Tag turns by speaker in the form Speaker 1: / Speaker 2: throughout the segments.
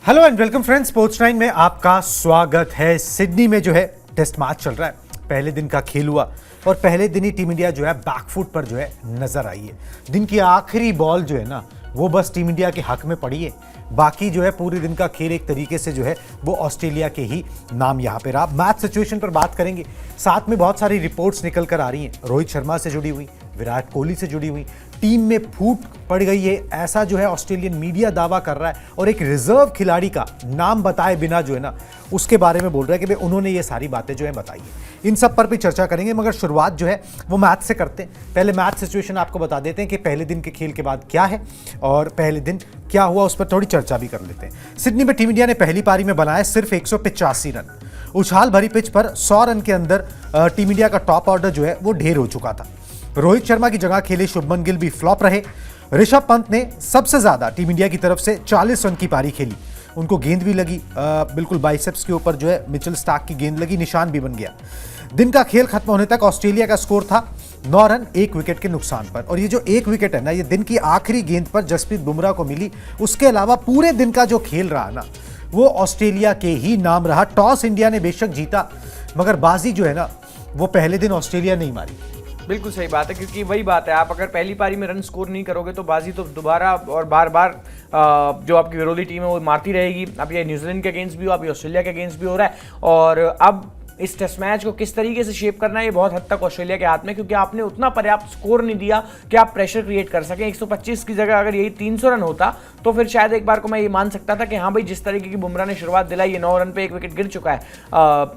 Speaker 1: Hello and welcome friends, sports 9 में आपका स्वागत है। सिडनी में जो है टेस्ट मैच चल रहा है, पहले दिन का खेल हुआ और पहले दिन ही टीम इंडिया जो है बैकफुट पर जो है नजर आई है। दिन की आखिरी बॉल जो है ना वो बस टीम इंडिया के हक में पड़ी है, बाकी जो है पूरे दिन का खेल एक तरीके से जो है वो ऑस्ट्रेलिया के ही नाम यहाँ पे रहा। मैच सिचुएशन पर बात करेंगे, साथ में बहुत सारी रिपोर्ट्स निकल कर आ रही हैं, रोहित शर्मा से जुड़ी हुई, विराट कोहली से जुड़ी हुई, टीम में फूट पड़ गई है ऐसा जो है ऑस्ट्रेलियन मीडिया दावा कर रहा है, और एक रिजर्व खिलाड़ी का नाम बताए बिना जो है ना उसके बारे में बोल रहा है कि भाई उन्होंने ये सारी बातें जो है बताई है। इन सब पर भी चर्चा करेंगे, मगर शुरुआत जो है वो मैच से करते हैं। पहले मैच सिचुएशन आपको बता देते हैं कि पहले दिन के खेल के बाद क्या है और पहले दिन क्या हुआ, उस पर थोड़ी चर्चा भी कर लेते हैं। सिडनी में टीम इंडिया ने पहली पारी में बनाए सिर्फ 185 रन। उछाल भरी पिच पर 100 रन के अंदर टीम इंडिया का टॉप ऑर्डर जो है वो ढेर हो चुका था। रोहित शर्मा की जगह खेले शुभमन गिल भी फ्लॉप रहे। ऋषभ पंत ने सबसे ज्यादा टीम इंडिया की तरफ से 40 रन की पारी खेली, उनको गेंद भी लगी, बिल्कुल बाइसेप्स के ऊपर जो है मिचेल स्टार्क की गेंद लगी, निशान भी बन गया। दिन का खेल खत्म होने तक ऑस्ट्रेलिया का स्कोर था 9 रन 1 विकेट के नुकसान पर। और ये जो 1 विकेट है ना, ये दिन की आखिरी गेंद पर जसप्रीत बुमराह को मिली। उसके अलावा पूरे दिन का जो खेल रहा ना वो ऑस्ट्रेलिया के ही नाम रहा। टॉस इंडिया ने बेशक जीता, मगर बाजी जो है ना वो पहले दिन ऑस्ट्रेलिया नहीं मारी।
Speaker 2: बिल्कुल सही बात है, क्योंकि वही बात है, आप अगर पहली पारी में रन स्कोर नहीं करोगे तो बाजी तो दोबारा और बार बार जो आपकी विरोधी टीम है वो मारती रहेगी। अब ये न्यूजीलैंड के अगेंस्ट भी हो, अब ये ऑस्ट्रेलिया के अगेंस्ट भी हो रहा है, और अब इस टेस्ट मैच को किस तरीके से शेप करना है ये बहुत हद तक ऑस्ट्रेलिया के हाथ में, क्योंकि आपने उतना पर्याप्त स्कोर नहीं दिया कि आप प्रेशर क्रिएट कर सकें। 125 की जगह अगर यही 300 रन होता तो फिर शायद एक बार को मैं ये मान सकता था कि हाँ भाई, जिस तरीके की बुमराह ने शुरुआत दिलाई, ये 9 रन पे 1 विकेट गिर चुका है,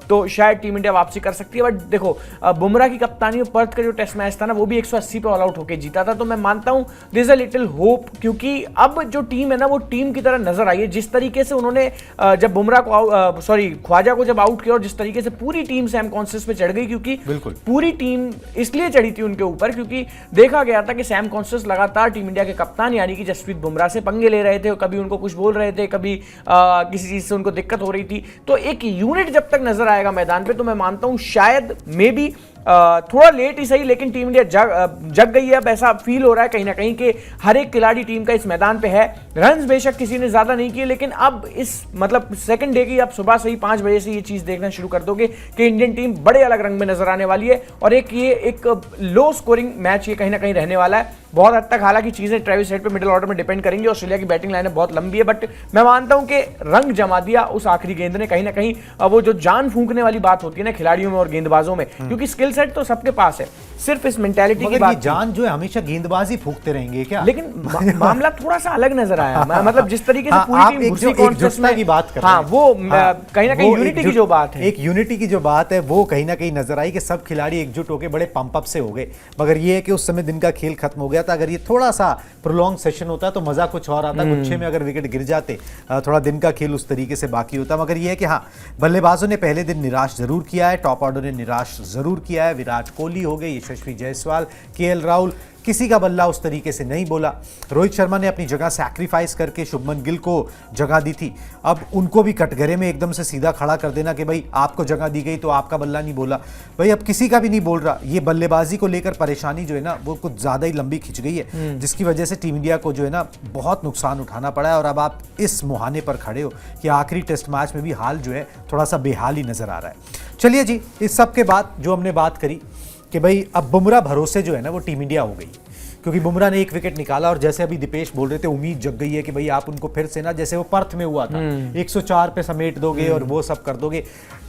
Speaker 2: तो शायद टीम इंडिया वापसी कर सकती है। बट देखो, बुमराह की कप्तानी और पर्थ का जो टेस्ट मैच था ना वो भी 180 पे ऑल आउट होकर जीता था, तो मैं मानता हूँ this is a little hope, क्योंकि अब जो टीम है ना वो टीम की तरह नजर आई है। जिस तरीके से उन्होंने जब बुमराह को ख्वाजा को जब आउट किया और जिस तरीके से पूरी टीम सैम कॉन्सेस पे चढ़ गई, क्योंकि पूरी टीम इसलिए चढ़ी थी उनके ऊपर क्योंकि देखा गया था कि सैम कॉन्सेस लगातार टीम इंडिया के कप्तान यानी कि जसप्रीत बुमराह से पंगे ले रहे थे, कभी उनको कुछ बोल रहे थे, कभी किसी चीज से उनको दिक्कत हो रही थी। तो एक यूनिट जब तक नजर आएगा मैदान पे तो मैं मानता हूं शायद मे बी थोड़ा लेट ही सही, लेकिन टीम इंडिया जग गई है। अब ऐसा फील हो रहा है कहीं ना कहीं कि हर एक खिलाड़ी टीम का इस मैदान पे है। रन्स बेशक किसी ने ज्यादा नहीं किए, लेकिन अब इस मतलब सेकंड डे की आप सुबह से ही 5 बजे से ये चीज देखना शुरू कर दोगे कि इंडियन टीम बड़े अलग रंग में नजर आने वाली है, और एक लो स्कोरिंग मैच ये कहीं ना कहीं रहने वाला है बहुत हद तक। हालांकि चीजें ट्रेविस हेड पे मिडिल ऑर्डर में डिपेंड करेंगी, ऑस्ट्रेलिया की बैटिंग लाइन बहुत लंबी है, बट मैं मानता हूं कि रंग जमा दिया उस आखिरी गेंद ने कहीं ना कहीं। वो जो जान फूंकने वाली बात होती है ना खिलाड़ियों में और गेंदबाजों में, क्योंकि स्किल सेट तो सबके पास है, सिर्फ इस मेंटालिटी की बात।
Speaker 1: जान जो है हमेशा गेंदबाजी फूंकते रहेंगे क्या?
Speaker 2: लेकिन मामला थोड़ा सा अलग नजर आया। मतलब जिस तरीके से पूरी टीम घुसी कॉन्टेस्ट में
Speaker 1: की बात कर
Speaker 2: रहे हैं, वो कहीं ना कहीं यूनिटी की जो बात है,
Speaker 1: एक यूनिटी की जो बात है वो कहीं ना कहीं नजर आई कि सब खिलाड़ी एकजुट होकर बड़े पंप अप से हो गए। मगर ये है कि उस समय दिन का खेल खत्म हो गया था। अगर ये थोड़ा सा प्रोलॉन्ग सेशन होता तो मजा कुछ और आता, गुच्छे में अगर विकेट गिर जाते, थोड़ा दिन का खेल उस तरीके से बाकी होता। मगर ये है कि हाँ, बल्लेबाजों ने पहले दिन निराश जरूर किया है, टॉप ऑर्डर ने निराश जरूर किया है। विराट कोहली हो गए, यशस्वी जायसवाल, केएल राहुल, किसी का बल्ला उस तरीके से नहीं बोला। रोहित शर्मा ने अपनी जगह सैक्रिफाइस करके शुभमन गिल को जगह दी थी, अब उनको भी कटघरे में एकदम से सीधा खड़ा कर देना कि भाई आपको जगह दी गई तो आपका बल्ला नहीं बोला, भाई अब किसी का भी नहीं बोल रहा। ये बल्लेबाजी को लेकर परेशानी जो है ना वो कुछ ज्यादा ही लंबी खिंच गई है, जिसकी वजह से टीम इंडिया को जो है ना बहुत नुकसान उठाना पड़ा है। और अब आप इस मुहाने पर खड़े हो कि आखिरी टेस्ट मैच में भी हाल जो है थोड़ा सा बेहाल ही नजर आ रहा है। चलिए जी, इस सब के बाद जो हमने बात करी कि भाई अब बुमराह भरोसे जो है ना वो टीम इंडिया हो गई, क्योंकि बुमराह ने 1 विकेट निकाला। और जैसे अभी दीपेश बोल रहे थे, उम्मीद जग गई है कि भाई आप उनको फिर से ना, जैसे वो पर्थ में हुआ था, 104 पे समेट दोगे और वो सब कर दोगे।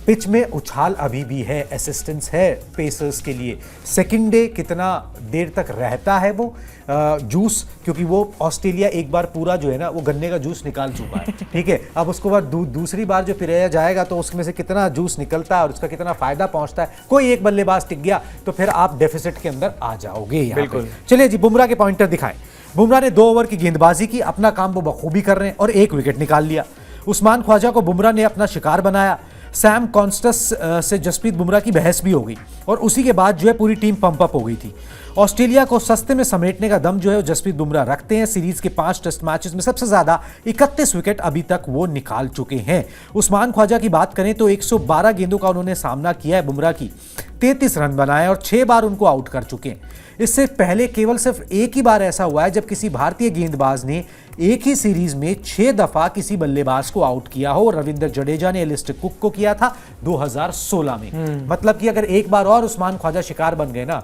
Speaker 1: पिच में उछाल अभी भी है, असिस्टेंस है पेसर्स के लिए। सेकंड डे कितना देर तक रहता है वो जूस, क्योंकि वो ऑस्ट्रेलिया एक बार पूरा जो है ना वो गन्ने का जूस निकाल चुका है, ठीक है। अब उसको बाद दूसरी बार जो पिराया जाएगा तो उसमें से कितना जूस निकलता है और उसका कितना फायदा पहुंचता है। कोई एक बल्लेबाज टिक गया तो फिर आप डेफिसिट के अंदर आ जाओगे। बिल्कुल। चलिए जी, बुमराह के पॉइंटर दिखाएं। बुमराह ने 2 ओवर की गेंदबाजी की, अपना काम वो बखूबी कर रहे हैं और 1 विकेट निकाल लिया। उस्मान ख्वाजा को बुमराह ने अपना शिकार बनाया। सैम कॉन्स्टस से जसप्रीत बुमराह की बहस भी हो गई और उसी के बाद जो है पूरी टीम पंप अप हो गई थी। ऑस्ट्रेलिया को सस्ते में समेटने का दम जो है जसप्रीत बुमराह रखते हैं। सीरीज के 5 टेस्ट मैचेस में सबसे ज्यादा 31 विकेट अभी तक वो निकाल चुके हैं। उस्मान ख्वाजा की बात करें तो 112 गेंदों का उन्होंने सामना किया है बुमराह की, 33 रन बनाए और 6 बार उनको आउट कर चुके हैं। इससे पहले केवल सिर्फ एक ही बार ऐसा हुआ है जब किसी भारतीय गेंदबाज ने एक ही सीरीज में 6 दफा किसी बल्लेबाज को आउट किया हो। रविंद्र जडेजा ने एलिस्टर कुक को किया था 2016 में। मतलब कि अगर एक बार और उस्मान ख्वाजा शिकार बन गए ना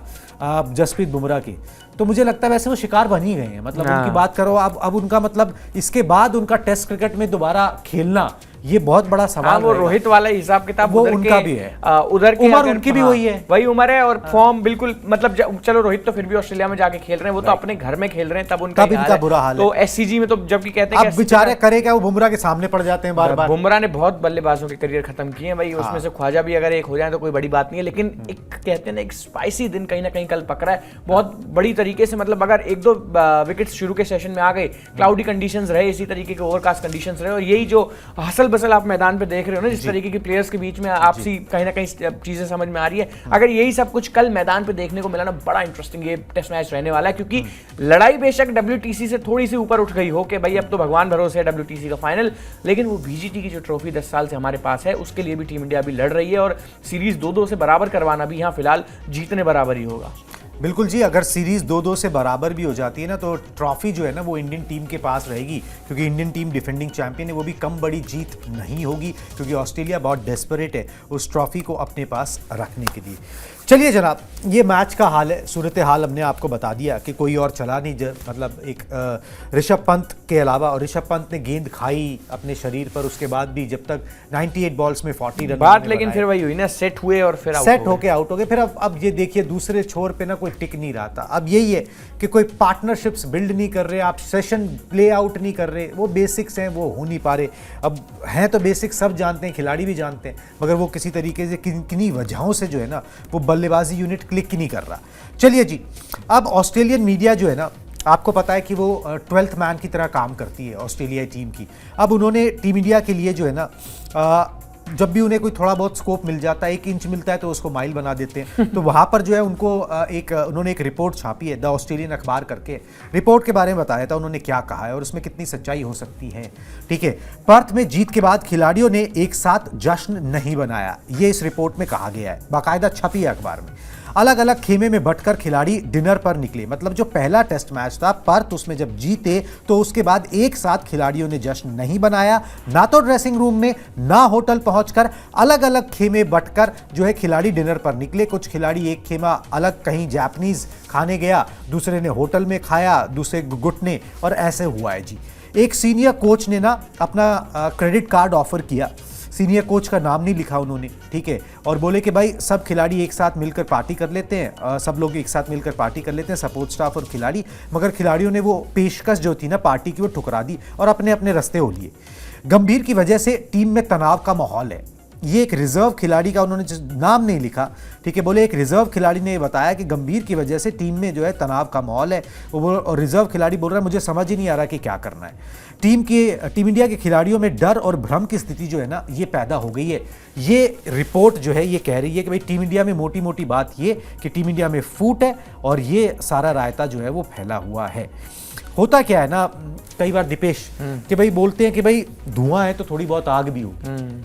Speaker 1: जसप्रीत बुमराह के, तो मुझे लगता है वैसे वो शिकार बन ही गए हैं। मतलब उनकी बात करो अब उनका मतलब इसके बाद उनका टेस्ट क्रिकेट में दोबारा खेलना ये बहुत बड़ा सवाल।
Speaker 2: वो रोहित वाला हिसाब किताब
Speaker 1: वो उनका भी है,
Speaker 2: उधर की
Speaker 1: उम्र उनकी भी वही है,
Speaker 2: वही उम्र है और फॉर्म बिल्कुल मतलब चलो रोहित तो फिर भी ऑस्ट्रेलिया में जाके खेल रहे हैं, वो तो अपने घर में खेल रहे हैं, तब उनका बुरा हाल है। तो एससीजी में तो जबकि कहते हैं
Speaker 1: अब बेचारे करे क्या, वो बुमराह के सामने पड़ जाते हैं बार बार।
Speaker 2: बुमराह ने बहुत बल्लेबाजों के करियर खत्म किए हैं भाई, उसमें से ख्वाजा भी अगर एक हो जाए तो कोई बड़ी बात नहीं है, लेकिन एक कहते हैं ना एक स्पाइसी दिन कहीं ना कहीं कल पकड़ा है बहुत बड़ी तरीके से। मतलब अगर 1-2 विकेट शुरू के सेशन में आ गए, क्लाउडी कंडीशंस रहे, इसी तरीके के ओवरकास्ट कंडीशंस रहे, और यही जो हसल बसल आप मैदान पे देख रहे हो ना, जिस तरीके की प्लेयर्स के बीच में आपसी कहीं ना कहीं चीजें समझ में आ रही है, अगर यही सब कुछ कल मैदान पे देखने को मिला ना, बड़ा इंटरेस्टिंग ये टेस्ट मैच रहने वाला है। क्योंकि लड़ाई बेशक WTC से थोड़ी सी ऊपर उठ गई हो कि भाई अब तो भगवान भरोसे है WTC का फाइनल, लेकिन वो BGT की जो ट्रॉफी 10 साल से हमारे पास है उसके लिए भी टीम इंडिया अभी लड़ रही है, और सीरीज 2-2 से बराबर करवाना भी यहाँ फिलहाल जीतने बराबर ही होगा।
Speaker 1: बिल्कुल जी, अगर सीरीज 2-2 से बराबर भी हो जाती है ना, तो ट्रॉफी जो है ना वो इंडियन टीम के पास रहेगी, क्योंकि इंडियन टीम डिफेंडिंग चैंपियन है। वो भी कम बड़ी जीत नहीं होगी, क्योंकि ऑस्ट्रेलिया बहुत डेस्परेट है उस ट्रॉफी को अपने पास रखने के लिए। चलिए जनाब, ये मैच का हाल है, सूरत हाल हमने आपको बता दिया कि कोई और चला नहीं। मतलब एक ऋषभ पंत के अलावा, और ऋषभ पंत ने गेंद खाई अपने शरीर पर, उसके बाद भी जब तक 98 बॉल्स में 40 रन
Speaker 2: बात, लेकिन फिर वही हुई ना, सेट हुए और फिर
Speaker 1: सेट होके आउट हो गए। फिर अब ये देखिए दूसरे छोर पे ना कोई टिक नहीं रहा था। अब यही है कि कोई पार्टनरशिप्स बिल्ड नहीं कर रहे, आप सेशन प्ले आउट नहीं कर रहे, वो बेसिक्स हैं वो हो नहीं पा रहे। अब हैं तो बेसिक्स सब जानते हैं, खिलाड़ी भी जानते हैं, मगर वो किसी तरीके से किन्हीं वजहों से जो है ना वो बल्लेबाजी यूनिट क्लिक ही नहीं कर रहा। चलिए जी, अब ऑस्ट्रेलियन मीडिया जो है ना, आपको पता है कि वो 12th मैन की तरह काम करती है ऑस्ट्रेलियाई टीम की। अब उन्होंने टीम इंडिया के लिए जो है ना जब भी उन्हें कोई थोड़ा बहुत स्कोप मिल जाता है, 1 इंच मिलता है तो उसको माइल बना देते हैं। तो वहाँ पर जो है उनको उन्होंने एक रिपोर्ट छापी है, द ऑस्ट्रेलियन अखबार करके। रिपोर्ट के बारे में बताया था उन्होंने क्या कहा है और उसमें कितनी सच्चाई हो सकती है। ठीक है, पर्थ में जीत के बाद खिलाड़ियों ने एक साथ जश्न नहीं बनाया, ये इस रिपोर्ट में कहा गया है, बाकायदा छपी है अखबार में। अलग अलग खेमे में बंटकर खिलाड़ी डिनर पर निकले। मतलब जो पहला टेस्ट मैच था पर्थ, उसमें जब जीते तो उसके बाद एक साथ खिलाड़ियों ने जश्न नहीं बनाया, ना तो ड्रेसिंग रूम में ना होटल पहुंचकर। अलग अलग खेमे बंटकर जो है खिलाड़ी डिनर पर निकले। कुछ खिलाड़ी एक खेमा अलग कहीं जापानीज खाने गया, दूसरे ने होटल में खाया, दूसरे गुट ने, और ऐसे हुआ है जी। एक सीनियर कोच ने ना अपना क्रेडिट कार्ड ऑफर किया, सीनियर कोच का नाम नहीं लिखा उन्होंने, ठीक है, और बोले कि भाई सब खिलाड़ी एक साथ मिलकर पार्टी कर लेते हैं, सब लोग एक साथ मिलकर पार्टी कर लेते हैं, सपोर्ट स्टाफ और खिलाड़ी। मगर खिलाड़ियों ने वो पेशकश जो थी ना पार्टी की, वो ठुकरा दी और अपने अपने रास्ते हो लिए। गंभीर की वजह से टीम में तनाव का माहौल है। ये एक रिजर्व खिलाड़ी का उन्होंने नाम नहीं लिखा, ठीक है, बोले एक रिजर्व खिलाड़ी ने बताया कि गंभीर की वजह से टीम में जो है तनाव का माहौल है। और रिजर्व खिलाड़ी बोल रहा है मुझे समझ ही नहीं आ रहा कि क्या करना है। टीम इंडिया के खिलाड़ियों में डर और भ्रम की स्थिति जो है ना ये पैदा हो गई है। ये रिपोर्ट जो है ये कह रही है कि भाई टीम इंडिया में मोटी मोटी बात ये कि टीम इंडिया में फूट है और ये सारा रायता जो है वो फैला हुआ है। होता क्या है ना, कई बार दीपेश कि भाई बोलते हैं कि भाई धुआं है तो थोड़ी बहुत आग भी हो,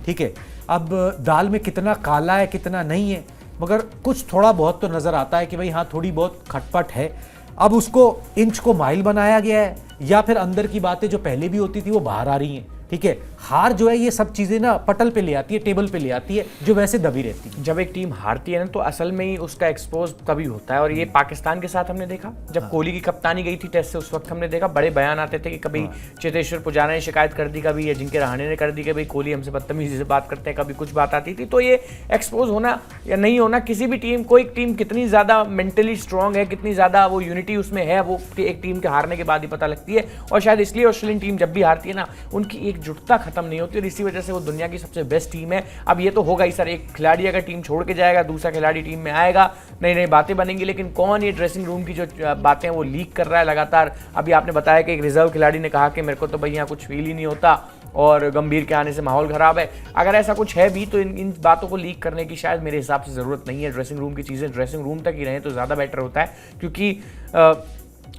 Speaker 1: ठीक है। अब दाल में कितना काला है कितना नहीं है, मगर कुछ थोड़ा बहुत तो नजर आता है कि भाई हाँ थोड़ी बहुत खटपट है। अब उसको इंच को माइल बनाया गया है, या फिर अंदर की बातें जो पहले भी होती थी वो बाहर आ रही हैं, ठीक है। हार जो है ये सब चीजें ना पटल पे ले आती है, टेबल पे ले आती है, जो वैसे दबी रहती है।
Speaker 2: जब एक टीम हारती है ना तो असल में ही उसका एक्सपोज तभी होता है, और ये पाकिस्तान के साथ हमने देखा जब कोहली की कप्तानी गई थी टेस्ट से, उस वक्त हमने देखा बड़े बयान आते थे कि कभी चेतेश्वर पुजारा ने शिकायत कर दी, कभी अजिंक्य रहाणे ने कर दी कि भाई कोहली हमसे बदतमीजी से बात करते हैं, कभी कुछ बात आती थी। तो ये एक्सपोज होना या नहीं होना किसी भी टीम, कोई टीम कितनी ज्यादा मेंटली स्ट्रांग है, कितनी ज्यादा वो यूनिटी उसमें है, वो एक टीम के हारने के बाद ही पता लगती है। और शायद इसलिए ऑस्ट्रेलियन टीम जब भी हारती है ना उनकी एकजुटता खत्म नहीं होती, और इसी वजह से वो दुनिया की सबसे बेस्ट टीम है। अब ये तो होगा ही सर, एक खिलाड़ी अगर टीम छोड़ के जाएगा दूसरा खिलाड़ी टीम में आएगा, नई नई बातें बनेंगी, लेकिन कौन ये ड्रेसिंग रूम की जो बातें वो लीक कर रहा है लगातार। अभी आपने बताया कि एक रिजर्व खिलाड़ी ने कहा कि मेरे को तो भाई यहाँ कुछ फील ही नहीं होता और गंभीर के आने से माहौल खराब है। अगर ऐसा कुछ है भी तो इन बातों को लीक करने की शायद मेरे हिसाब से ज़रूरत नहीं है। ड्रेसिंग रूम की चीज़ें ड्रेसिंग रूम तक ही रहें तो ज़्यादा बेटर होता है, क्योंकि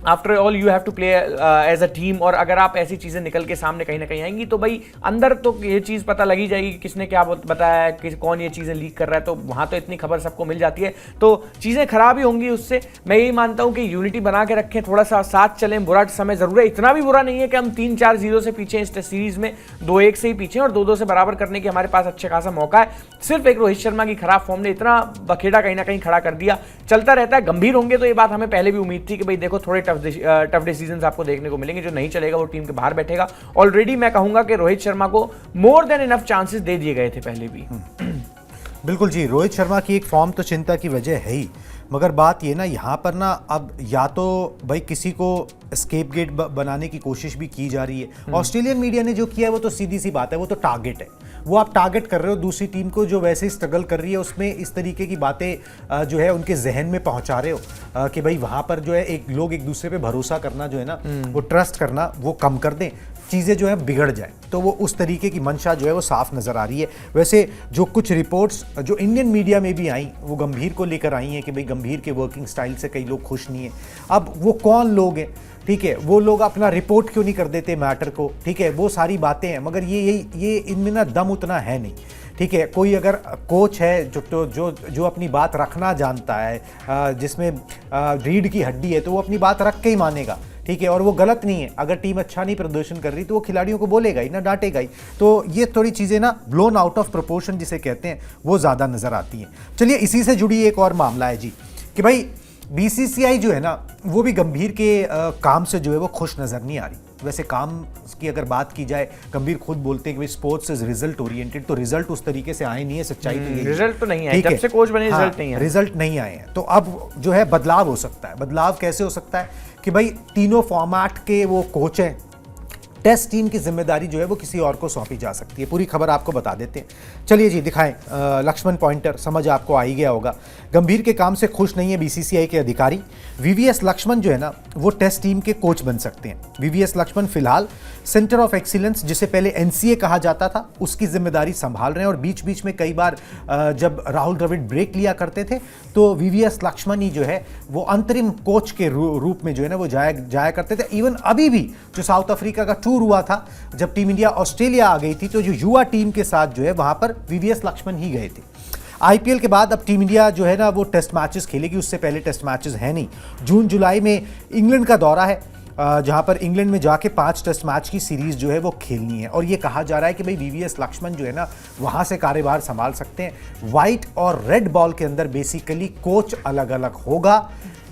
Speaker 2: after all you have to play as a team, और अगर आप ऐसी चीज़ें निकल के सामने कहीं ना कहीं आएंगी तो भाई अंदर तो ये चीज़ पता लगी जाएगी कि किसने क्या बताया है, कौन ये चीज़ें लीक कर रहा है, तो वहाँ तो इतनी खबर सबको मिल जाती है, तो चीज़ें खराब ही होंगी उससे। मैं यही मानता हूँ कि यूनिटी बना के रखें, थोड़ा सा साथ चलें, बुरा समय ज़रूर है, इतना भी बुरा नहीं है कि हम 3-4-0 से पीछे इस टेस्ट सीरीज़ में, 2-1 से ही पीछे और 2-2 से बराबर करने की हमारे पास अच्छा खासा मौका है। सिर्फ एक रोहित शर्मा की खराब फॉर्म ने इतना बखेड़ा कहीं ना कहीं खड़ा कर दिया। चलता रहता है, गंभीर होंगे तो ये बात हमें पहले भी उम्मीद थी कि भाई देखो थोड़े टफ डिसीजंस आपको देखने को मिलेंगे, जो नहीं चलेगा वो टीम के बाहर बैठेगा। ऑलरेडी मैं कहूंगा कि रोहित शर्मा को मोर देन इनफ चांसेस दे दिए गए थे पहले भी।
Speaker 1: बिल्कुल जी, रोहित शर्मा की एक फॉर्म तो चिंता की वजह है ही, मगर बात ये ना यहाँ पर ना अब या तो भाई किसी को स्केप गेट बनाने की कोशिश भी की जा रही है। ऑस्ट्रेलियन मीडिया ने जो किया है वो तो सीधी सी बात है, वो तो टारगेट है, वो आप टारगेट कर रहे हो दूसरी टीम को जो वैसे ही स्ट्रगल कर रही है, उसमें इस तरीके की बातें जो है उनके जहन में पहुंचा रहे हो कि भाई वहाँ पर जो है लोग एक दूसरे पे भरोसा करना जो है ना, वो ट्रस्ट करना वो कम कर दें, चीज़ें जो है बिगड़ जाए, तो वो उस तरीके की मंशा जो है वो साफ नज़र आ रही है। वैसे जो कुछ रिपोर्ट्स जो इंडियन मीडिया में भी आई वो गंभीर को लेकर आई हैं कि भाई गंभीर के वर्किंग स्टाइल से कई लोग खुश नहीं हैं। अब वो कौन लोग हैं, ठीक है, वो लोग अपना रिपोर्ट क्यों नहीं कर देते मैटर को, ठीक है, वो सारी बातें हैं, मगर ये इनमें ना दम उतना है नहीं, ठीक है। कोई अगर कोच है जो अपनी बात रखना जानता है, जिसमें रीढ़ की हड्डी है, तो वो अपनी बात रख के ही मानेगा, ठीक है, और वो गलत नहीं है। अगर टीम अच्छा नहीं प्रदर्शन कर रही तो वो खिलाड़ियों को बोलेगा ही ना, डांटेगा ही। तो ये थोड़ी चीज़ें ना ब्लोन आउट ऑफ प्रोपोर्शन जिसे कहते हैं वो ज़्यादा नज़र आती हैं। चलिए इसी से जुड़ी एक और मामला है जी कि भाई बीसीसीआई जो है ना वो भी गंभीर के काम से जो है वो खुश नज़र नहीं आ रही। वैसे काम की अगर बात की जाए, गंभीर खुद बोलते हैं कि भाई स्पोर्ट्स इज रिजल्ट ओरिएंटेड, तो रिजल्ट उस तरीके से आए नहीं है, सच्चाई तो यही
Speaker 2: रिजल्ट तो नहीं आए, जब से कोच बने रिजल्ट नहीं आए,
Speaker 1: रिजल्ट नहीं आए हैं। तो अब जो है बदलाव हो सकता है। बदलाव कैसे हो सकता है कि भाई तीनों फॉर्मेट के वो कोच हैं, टेस्ट टीम की जिम्मेदारी जो है वो किसी और को सौंपी जा सकती है। पूरी खबर आपको बता देते हैं, चलिए जी दिखाएं। लक्ष्मण पॉइंटर समझ आपको आ ही गया होगा। गंभीर के काम से खुश नहीं है बीसीसीआई के अधिकारी। वीवीएस लक्ष्मण जो है ना वो टेस्ट टीम के कोच बन सकते हैं। वीवीएस लक्ष्मण फिलहाल सेंटर ऑफ एक्सीलेंस जिसे पहले एनसीए कहा जाता था उसकी जिम्मेदारी संभाल रहे हैं, और बीच बीच में कई बार जब राहुल द्रविड़ ब्रेक लिया करते थे तो वीवीएस लक्ष्मण ही जो है वो अंतरिम कोच के रूप में जो है ना वो जाया करते थे। इवन अभी भी जो साउथ अफ्रीका का टूर हुआ था, जब टीम इंडिया ऑस्ट्रेलिया आ गई थी, तो जो युवा टीम के साथ जो है वहां पर वीवीएस लक्ष्मण ही गए थे। आईपीएल के बाद अब टीम इंडिया जो है ना वो टेस्ट मैचेस खेलेगी, उससे पहले टेस्ट मैचेस है नहीं। जून जुलाई में इंग्लैंड का दौरा है, जहां पर इंग्लैंड में जाके 5 टेस्ट मैच की सीरीज जो है वो खेलनी है, और ये कहा जा रहा है कि भाई वीवीएस लक्ष्मण जो है ना वहां से कार्यभार संभाल सकते हैं। व्हाइट और रेड बॉल के अंदर बेसिकली कोच अलग अलग होगा,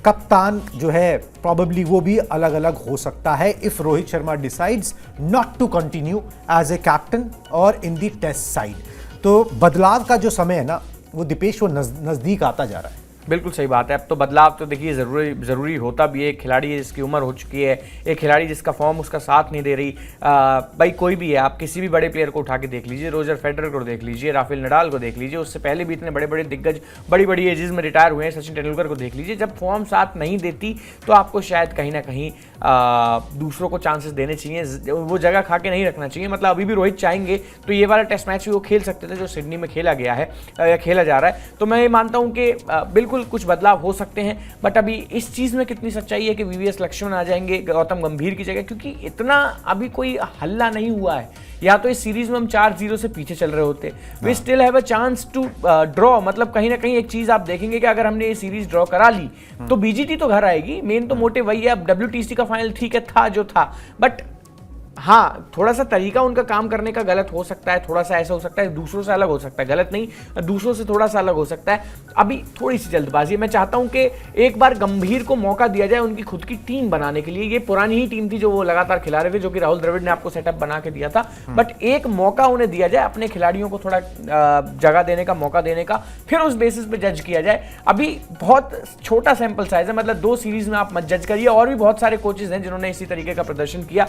Speaker 1: कप्तान जो है प्रॉबेबली वो भी अलग अलग हो सकता है if Rohit Sharma decides not to continue as a captain और इन दी टेस्ट साइड। तो बदलाव का जो समय है ना वो दीपेश वो नजदीक आता जा रहा है।
Speaker 2: बिल्कुल सही बात है। अब तो बदलाव तो देखिए ज़रूरी होता भी है। एक खिलाड़ी जिसकी उम्र हो चुकी है, एक खिलाड़ी जिसका फॉर्म उसका साथ नहीं दे रही, भाई कोई भी है, आप किसी भी बड़े प्लेयर को उठा के देख लीजिए, रोजर फेडरर को देख लीजिए, राफेल नडाल को देख लीजिए, उससे पहले भी इतने बड़े बड़े दिग्गज बड़ी बड़ी एजेस में रिटायर हुए हैं, सचिन तेंदुलकर को देख लीजिए। जब फॉर्म साथ नहीं देती तो आपको शायद कहीं ना कहीं दूसरों को चांसेस देने चाहिए, वो जगह खा के नहीं रखना चाहिए। मतलब अभी भी रोहित चाहेंगे तो ये वाला टेस्ट मैच भी वो खेल सकते थे जो सिडनी में खेला गया है या खेला जा रहा है। तो मैं ये मानता हूँ कि बिल्कुल कुछ बदलाव हो सकते हैं, बट अभी इस चीज़ में कितनी सच्चाई है कि वीवीएस लक्ष्मण आ जाएंगे गौतम गंभीर की जगह, क्योंकि इतना अभी कोई हल्ला नहीं हुआ है। या तो इस सीरीज में हम 4-0 से पीछे चल रहे होते, we still have a chance to draw. मतलब कहीं ना कहीं एक चीज आप देखेंगे कि अगर हमने ये सीरीज ड्रॉ करा ली तो बीजीटी तो घर आएगी। मेन तो मोटिव वही है। अब डब्ल्यूटीसी का फाइनल ठीक है था जो था, बट हाँ थोड़ा सा तरीका उनका काम करने का गलत हो सकता है, थोड़ा सा ऐसा हो सकता है, दूसरों से अलग हो सकता है, गलत नहीं, दूसरों से थोड़ा सा अलग हो सकता है। अभी थोड़ी सी जल्दबाजी है। मैं चाहता हूं कि एक बार गंभीर को मौका दिया जाए उनकी खुद की टीम बनाने के लिए। ये पुरानी ही टीम थी जो वो लगातार खिला रहे थे, जो कि राहुल द्रविड़ ने आपको सेटअप बना के दिया था, बट एक मौका उन्हें दिया जाए, अपने खिलाड़ियों को थोड़ा जगह देने का, मौका देने का, फिर उस बेसिस पे जज किया जाए। अभी बहुत छोटा सैंपल साइज है, मतलब 2 सीरीज में आप मत जज करिए। और भी बहुत सारे कोचेज हैं जिन्होंने इसी तरीके का प्रदर्शन किया।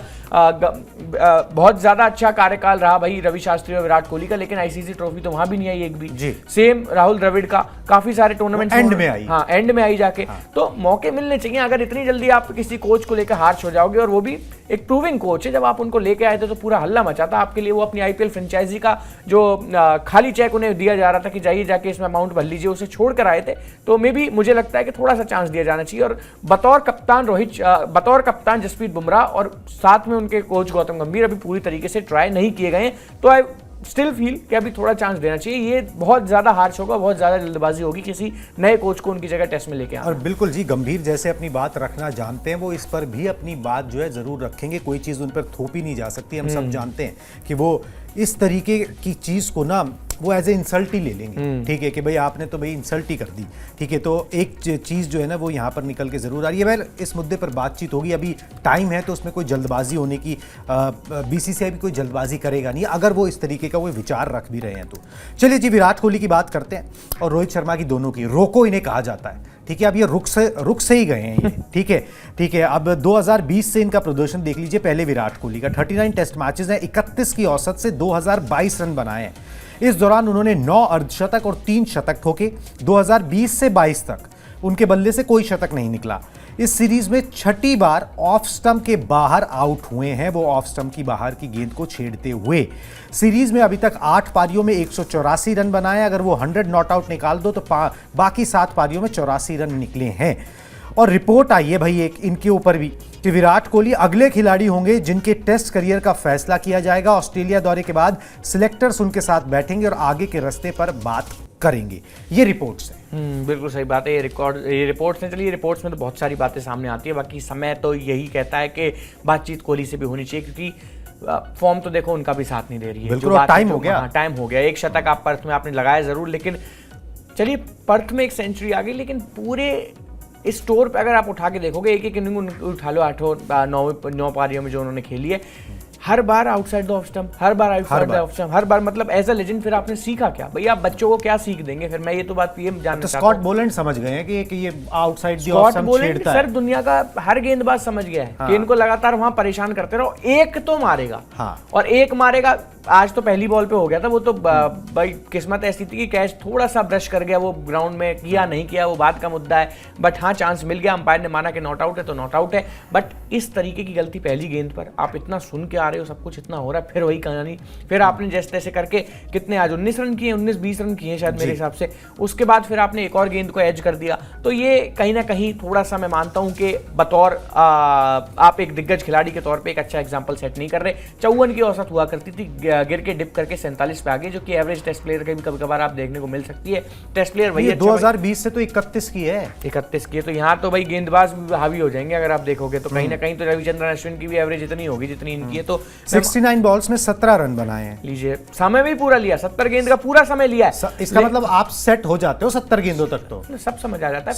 Speaker 2: बहुत ज्यादा अच्छा कार्यकाल रहा भाई रवि शास्त्री और विराट कोहली का, लेकिन आईसीसी ट्रॉफी तो वहां भी नहीं आई एक भी। सेम राहुल द्रविड़ का, काफी सारे टूर्नामेंट
Speaker 1: एंड में आई।
Speaker 2: हाँ, एंड में आई जाके। तो मौके मिलने चाहिए। अगर इतनी जल्दी आप किसी कोच को लेकर हार्श हो जाओगे, और वो भी एक प्रूविंग कोच है, जब आप उनको लेके आए थे तो पूरा हल्ला मचा था आपके लिए। वो अपनी आईपीएल फ्रेंचाइजी का जो खाली चेक उन्हें दिया जा रहा था कि जाइए जाके इसमें अमाउंट भर लीजिए, उसे छोड़ कर आए थे। तो मे भी मुझे लगता है कि थोड़ा सा चांस दिया जाना चाहिए। और बतौर कप्तान जसप्रीत बुमराह और साथ में उनके कोच गौतम गंभीर अभी पूरी तरीके से ट्राई नहीं किए गए हैं, तो आई स्टिल फील कि अभी थोड़ा चांस देना चाहिए। ये बहुत ज्यादा हार्श होगा, बहुत ज्यादा जल्दबाजी होगी किसी नए कोच को उनकी जगह टेस्ट में लेके आना।
Speaker 1: और बिल्कुल जी, गंभीर जैसे अपनी बात रखना जानते हैं, वो इस पर भी अपनी बात जो है जरूर रखेंगे। कोई चीज उन पर थोपी नहीं जा सकती। हम सब जानते हैं कि वो इस तरीके की चीज को ना वो एज ए इंसल्ट ही ले लेंगे। ठीक है कि भाई आपने तो भाई इंसल्ट ही कर दी। ठीक है, तो एक चीज जो है ना वो यहाँ पर निकल के जरूर आ रही है। वेल, इस मुद्दे पर बातचीत होगी, अभी टाइम है, तो उसमें कोई जल्दबाजी होने की बीसीसीआई भी कोई जल्दबाजी करेगा नहीं, अगर वो इस तरीके का वो विचार रख भी रहे हैं तो। चलिए जी, विराट कोहली की बात करते हैं और रोहित शर्मा की, दोनों की। रोको इन्हें कहा जाता है। ठीक है, अब ये रुक से ही गए हैं ये। ठीक है। अब 2020 से इनका प्रदर्शन देख लीजिए। पहले विराट कोहली का 39 टेस्ट मैचेस हैं, 31 की औसत से 2022 रन बनाए हैं। इस दौरान उन्होंने 9 अर्धशतक और 3 शतक ठोके। 2020 से 22 तक उनके बल्ले से कोई शतक नहीं निकला। इस सीरीज में 6ठी बार ऑफ स्टंप के बाहर आउट हुए हैं, वो ऑफ स्टंप की बाहर की गेंद को छेड़ते हुए। सीरीज में अभी तक 8 पारियों में 184 रन बनाए। अगर वो 100 नॉट आउट निकाल दो तो बाकी 7 पारियों में 84 रन निकले हैं। और रिपोर्ट आई है भाई एक इनके ऊपर भी कि विराट कोहली अगले खिलाड़ी होंगे जिनके टेस्ट करियर का फैसला किया जाएगा। ऑस्ट्रेलिया दौरे के बाद सिलेक्टर्स उनके साथ बैठेंगे और आगे के रास्ते पर बात करेंगे। ये रिपोर्ट्स हैं।
Speaker 2: बिल्कुल सही बात है। ये रिपोर्ट्स हैं। चलिए, रिपोर्ट्स में तो बहुत सारी बातें सामने आती है, बाकी समय तो यही कहता है कि बातचीत कोहली से भी होनी चाहिए, क्योंकि फॉर्म तो देखो उनका भी साथ नहीं दे रही है।
Speaker 1: बिल्कुल, टाइम हो गया।
Speaker 2: टाइम हो गया। एक शतक आप पर्थ में आपने लगाया जरूर, लेकिन चलिए पर्थ में एक सेंचुरी आ गई, लेकिन पूरे इस स्टोर पे अगर आप उठा के देखोगे, एक इनिंग उठा लो 9 पारियों में जो उन्होंने खेली है, हर बार आउटसाइड द ऑफ स्टंप, हर बार आउटसाइड द ऑफ स्टंप, हर बार। मतलब एज अ लेजेंड फिर आपने सीखा क्या भाई? आप बच्चों को क्या सीख देंगे? फिर मैं ये तो बात पीएम जानना चाहता हूं।
Speaker 1: स्कॉट बोलैंड समझ गए हैं कि ये आउटसाइड द ऑफ स्टंप छेड़ता है।
Speaker 2: सर, दुनिया का हर गेंदबाज समझ गया है कि इनको लगातार वहां परेशान करते रहो, एक तो मारेगा। और एक मारेगा। आज तो पहली बॉल पे हो गया था वो, तो भाई किस्मत ऐसी थी कि कैच थोड़ा सा ब्रश कर गया, वो ग्राउंड में किया नहीं किया वो बात का मुद्दा है, बट हाँ चांस मिल गया। अंपायर ने माना कि नॉट आउट है तो नॉट आउट है। बट इस तरीके की गलती पहली गेंद पर आप इतना सुन के आ रहे हो, सब कुछ इतना हो रहा है, फिर वही कहानी। फिर आपने जैसे तैसे करके कितने आज 19 रन किए, 19-20 रन किए शायद मेरे हिसाब से। उसके बाद फिर आपने एक और गेंद को एज कर दिया। तो ये कहीं ना कहीं थोड़ा सा मैं मानता हूं कि बतौर आप एक दिग्गज खिलाड़ी के तौर पर एक अच्छा एग्जाम्पल सेट नहीं कर रहे। 54 की औसत हुआ करती थी, गिर के डिप करके 47 पे आ गए, जो कि एवरेज टेस्ट प्लेयर का कभी कभार आप देखने को मिल सकती है। टेस्ट प्लेयर वही
Speaker 1: 2020 से तो 31 की है।
Speaker 2: 31 की है, तो यहाँ तो भाई गेंदबाज हावी हो जाएंगे अगर आप देखोगे तो। कहीं ना कहीं तो रविचंद्रन अश्विन की भी एवरेज इतनी होगी जितनी इनकी है। तो
Speaker 1: 69 बॉल्स में 17 रन बनाए हैं।
Speaker 2: लीजिए, समय भी पूरा लिया, 70 गेंद का पूरा समय लिया है।
Speaker 1: इसका मतलब आप सेट हो जाते हो 70 गेंदों तक, तो
Speaker 2: सब समझ आ जाता है।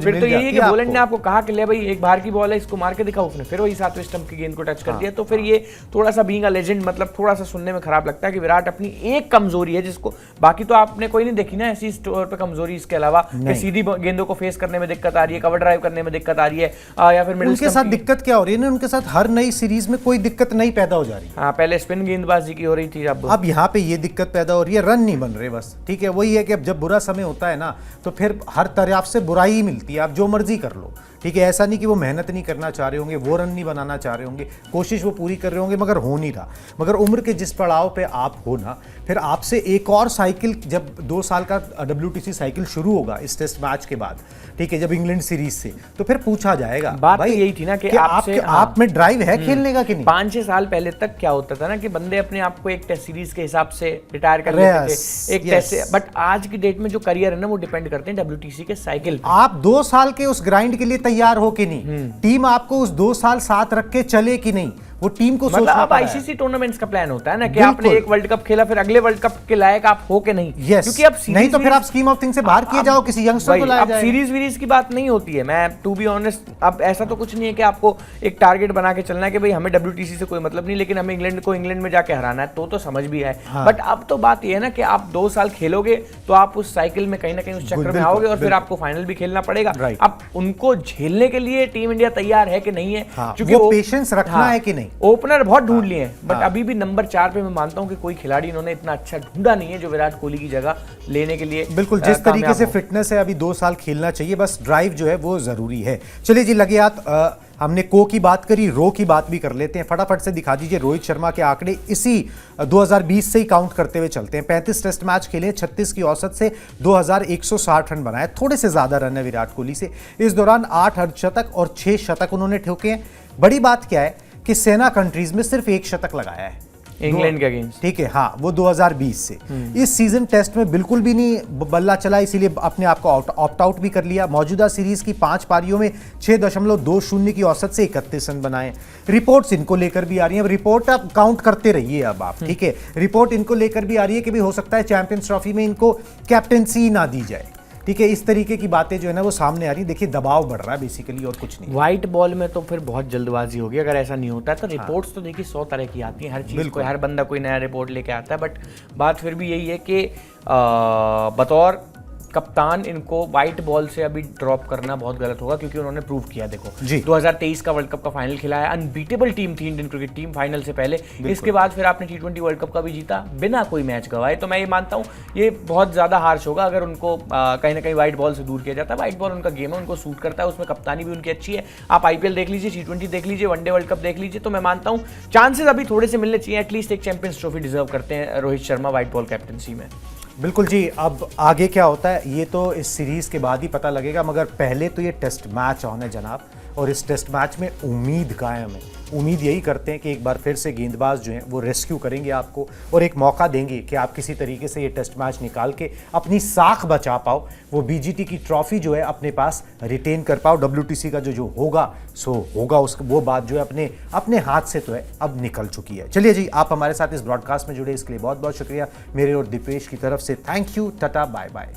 Speaker 1: फिर
Speaker 2: तो यही है कि बोलेंड ने आपको कहा कि ले भाई एक बाहर की बॉल है, इसको मार के दिखाओ, उसने फिर वही 7वें स्टंप की गेंद को टच कर दिया। तो फिर ये थोड़ा सा बीइंग अ लेजेंड, मतलब थोड़ा सा सुनने में खराब लगता है कि विराट अपनी एक कमजोरी है जिसको, बाकी तो आपने कोई नहीं देखी ना ऐसी स्टोर पे कमजोरी, इसके अलावा कि सीधी गेंदों को फेस करने में दिक्कत आ रही है, कवर ड्राइव करने में दिक्कत आ रही है, या फिर
Speaker 1: उनके साथ दिक्कत क्या हो रही है ना, उनके साथ हर नई सीरीज में कोई दिक्कत नहीं पैदा हो जा रही।
Speaker 2: हाँ, पहले स्पिन गेंदबाजी की हो रही थी,
Speaker 1: अब यहाँ पे ये दिक्कत पैदा हो रही है, रन नहीं बन रहे बस। ठीक है, वही है कि अब जब बुरा समय होता है ना तो फिर हर तरफ से बुराई ही मिलती है, आप जो मर्जी कर लो। ठीक है, ऐसा नहीं कि वो मेहनत नहीं करना चाह रहे होंगे, वो रन नहीं बनाना चाह रहे होंगे, कोशिश वो पूरी कर रहे होंगे, मगर हो नहीं रहा। मगर उम्र के जिस पड़ाव पे आप हो ना, फिर आपसे एक और साइकिल, जब 2 साल का WTC साइकिल शुरू होगा इस टेस्ट मैच के बाद, ठीक है, जब इंग्लैंड सीरीज से, तो फिर पूछा जाएगा।
Speaker 2: बात भाई यही थी ना कि
Speaker 1: आप में ड्राइव है खेलने का कि नहीं।
Speaker 2: 5-6 साल पहले तक क्या होता था ना कि बंदे अपने आप को एक टेस्ट सीरीज के हिसाब से रिटायर कर लेते थे, एक टेस्ट से। बट आज की डेट में जो करियर है ना वो डिपेंड करते हैं WTC के साइकिल पे।
Speaker 1: आप 2 साल के उस ग्राइंड के लिए तैयार हो कि नहीं, टीम आपको उस 2 साल साथ रख के चले कि नहीं, वो टीम को
Speaker 2: मतलब अब आईसीसी टूर्नामेंट्स का प्लान होता है ना कि आपने एक वर्ल्ड कप खेला, फिर अगले वर्ल्ड कप के लायक आप हो के नहीं।
Speaker 1: क्योंकि अब नहीं तो फिर आप स्कीम ऑफ थिंग से बाहर किए जाओ, किसी यंगस्टर को लाया जाए।
Speaker 2: सीरीज वीरीज की बात नहीं होती है। मैं टू बी ऑनेस्ट, अब ऐसा तो कुछ नहीं है कि आपको एक टारगेट बना के चलना है कि भाई हमें WTC से कोई मतलब नहीं, लेकिन हमें इंग्लैंड को इंग्लैंड में जाके हराना है, तो समझ भी है। बट अब तो बात यह है ना कि आप 2 साल खेलोगे तो आप उस साइकिल में कहीं ना कहीं उस चक्कर में आओगे और फिर आपको फाइनल भी खेलना पड़ेगा। अब उनको झेलने के लिए टीम इंडिया तैयार है कि नहीं है,
Speaker 1: क्योंकि वो पेशेंस रखना है कि नहीं। नहीं।
Speaker 2: ओपनर बहुत ढूंढ लिए हैं, बट अभी भी नंबर 4 पे मैं मानता हूं कि कोई खिलाड़ी इन्होंने इतना अच्छा ढूंढा नहीं है जो विराट कोहली की जगह लेने के लिए
Speaker 1: बिल्कुल जिस तरीके से फिटनेस है अभी 2 साल खेलना चाहिए, बस ड्राइव जो है वो जरूरी है। चलिए जी, लगे हाथ हमने को की बात करी, रो की बात भी कर लेते हैं। फटाफट से दिखा दीजिए रोहित शर्मा के आंकड़े इसी 2020 से ही काउंट करते हुए चलते हैं। 35 टेस्ट मैच खेले, 36 की औसत से 2160 रन बनाए, थोड़े से ज्यादा रन है विराट कोहली से। इस दौरान 8 अर्धशतक और 6 शतक उन्होंने ठोके हैं। बड़ी बात क्या है कि सेना कंट्रीज में सिर्फ 1 शतक लगाया है
Speaker 2: इंग्लैंड के अगेंस्ट,
Speaker 1: ठीक है, हाँ, वो 2020 से। इस सीजन टेस्ट में बिल्कुल भी नहीं बल्ला चला, इसीलिए अपने आप को ऑप्ट आउट भी कर लिया। मौजूदा सीरीज की 5 पारियों में 6.20 की औसत से 31 रन बनाए। रिपोर्ट्स इनको लेकर भी आ रही है, अब रिपोर्ट आप काउंट करते रहिए अब आप, ठीक है। रिपोर्ट इनको लेकर भी आ रही है कि भी हो सकता है चैंपियंस ट्रॉफी में इनको कैप्टेंसी ना दी जाए, ठीक है। इस तरीके की बातें जो है ना वो सामने आ रही है। देखिए दबाव बढ़ रहा है बेसिकली, और कुछ नहीं।
Speaker 2: व्हाइट बॉल में तो फिर बहुत जल्दबाजी होगी अगर ऐसा नहीं होता है। तो रिपोर्ट्स तो देखिए 100 तरह की आती हैं, हर चीज़ को हर बंदा कोई नया रिपोर्ट लेके आता है, बट बात फिर भी यही है कि बतौर कप्तान इनको वाइट बॉल से अभी ड्रॉप करना बहुत गलत होगा, क्योंकि उन्होंने प्रूव किया। देखो 2023 का वर्ल्ड कप का फाइनल खिला है, अनबीटेबल टीम थी इंडियन क्रिकेट टीम फाइनल से पहले। इसके बाद फिर आपने T20 वर्ल्ड कप का भी जीता बिना कोई मैच गवाए। तो मैं ये मानता हूँ ये बहुत ज़्यादा हार्श होगा अगर उनको कहीं ना कहीं वाइट बॉल से दूर किया जाता है। वाइट बॉल उनका गेम है, उनको सूट करता है, उसमें कप्तानी भी उनकी अच्छी है। आप IPL देख लीजिए, T20 देख लीजिए, वनडे वर्ल्ड कप देख लीजिए, तो मैं मानता हूँ चांसेस अभी थोड़े से मिलने चाहिए। एटलीस्ट एक चैंपियंस ट्रॉफी डिजर्व करते हैं Rohit Sharma white ball captaincy में।
Speaker 1: बिल्कुल जी, अब आगे क्या होता है ये तो इस सीरीज के बाद ही पता लगेगा, मगर पहले तो ये टेस्ट मैच ऑन है जनाब, और इस टेस्ट मैच में उम्मीद कायम है। उम्मीद यही करते हैं कि एक बार फिर से गेंदबाज जो हैं वो रेस्क्यू करेंगे आपको, और एक मौका देंगे कि आप किसी तरीके से ये टेस्ट मैच निकाल के अपनी साख बचा पाओ, वो BGT की ट्रॉफी जो है अपने पास रिटेन कर पाओ। WTC का जो होगा सो होगा, उसको वो बात जो है अपने हाथ से तो है अब निकल चुकी है। चलिए जी, आप हमारे साथ इस ब्रॉडकास्ट में जुड़े इसके लिए बहुत बहुत शुक्रिया। मेरे और दीपेश की तरफ से thank you, tata bye bye.